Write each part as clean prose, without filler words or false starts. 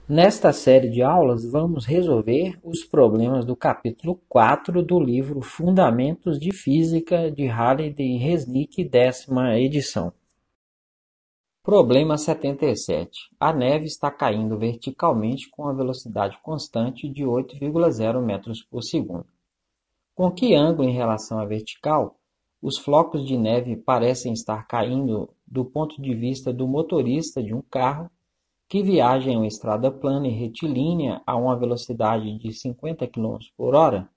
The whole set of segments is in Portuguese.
Nesta série de aulas, vamos resolver os problemas do capítulo 4 do livro Fundamentos de Física de Halley e Resnick, 10ª edição. Problema 77. A neve está caindo verticalmente com a velocidade constante de 8,0 metros por segundo. Com que ângulo em relação à vertical os flocos de neve parecem estar caindo do ponto de vista do motorista de um carro que viaja em uma estrada plana e retilínea a uma velocidade de 50 km por hora?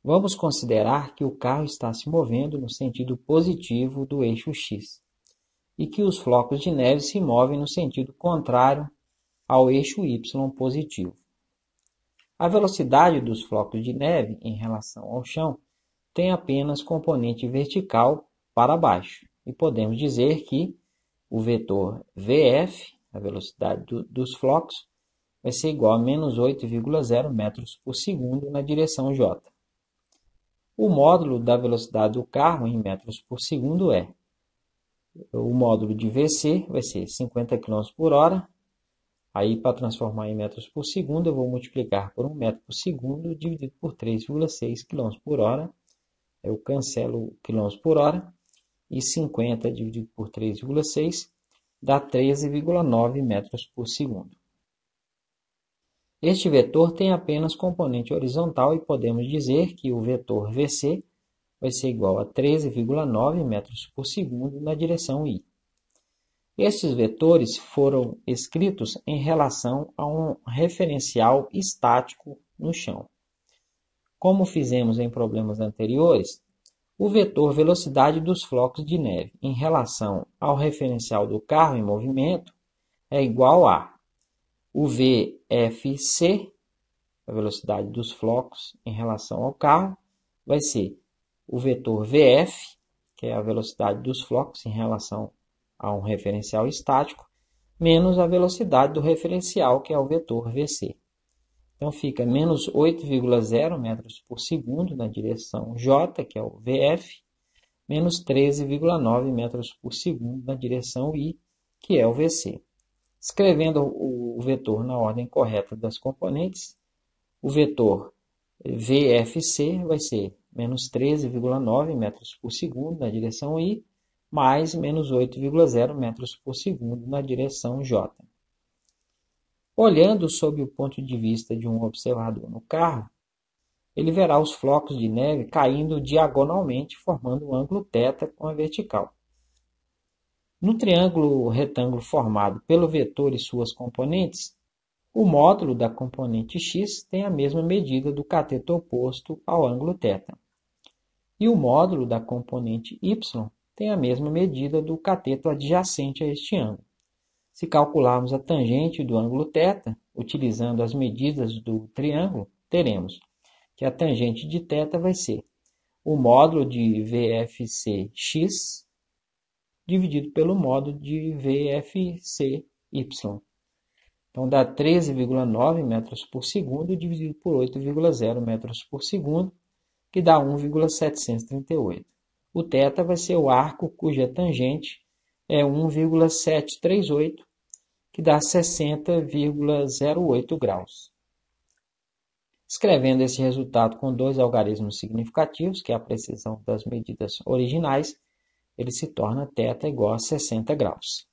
Vamos considerar que o carro está se movendo no sentido positivo do eixo X e que os flocos de neve se movem no sentido contrário ao eixo Y positivo. A velocidade dos flocos de neve em relação ao chão tem apenas componente vertical para baixo e podemos dizer que o vetor VF, a velocidade dos flocos, vai ser igual a menos 8,0 metros por segundo na direção J. O módulo da velocidade do carro em metros por segundo é o módulo de VC, vai ser 50 km por hora. Aí, para transformar em metros por segundo, eu vou multiplicar por 1 metro por segundo dividido por 3,6 km por hora. Eu cancelo km por hora. E 50 dividido por 3,6 dá 13,9 metros por segundo. Este vetor tem apenas componente horizontal e podemos dizer que o vetor VC vai ser igual a 13,9 metros por segundo na direção I. Estes vetores foram escritos em relação a um referencial estático no chão. Como fizemos em problemas anteriores, o vetor velocidade dos flocos de neve em relação ao referencial do carro em movimento é igual a o VFC, a velocidade dos flocos em relação ao carro, vai ser o vetor VF, que é a velocidade dos flocos em relação a um referencial estático, menos a velocidade do referencial, que é o vetor VC. Então, fica menos 8,0 metros por segundo na direção J, que é o VF, menos 13,9 metros por segundo na direção I, que é o VC. Escrevendo o vetor na ordem correta das componentes, o vetor VFC vai ser menos 13,9 metros por segundo na direção I, mais menos 8,0 metros por segundo na direção J. Olhando sob o ponto de vista de um observador no carro, ele verá os flocos de neve caindo diagonalmente, formando um ângulo θ com a vertical. No triângulo retângulo formado pelo vetor e suas componentes, o módulo da componente x tem a mesma medida do cateto oposto ao ângulo θ. E o módulo da componente y tem a mesma medida do cateto adjacente a este ângulo. Se calcularmos a tangente do ângulo θ, utilizando as medidas do triângulo, teremos que a tangente de θ vai ser o módulo de VFCx dividido pelo módulo de VFCy. Então, dá 13,9 metros por segundo dividido por 8,0 metros por segundo, que dá 1,738. O θ vai ser o arco cuja tangente é 1,738, que dá 60,08 graus. Escrevendo esse resultado com dois algarismos significativos, que é a precisão das medidas originais, ele se torna θ igual a 60 graus.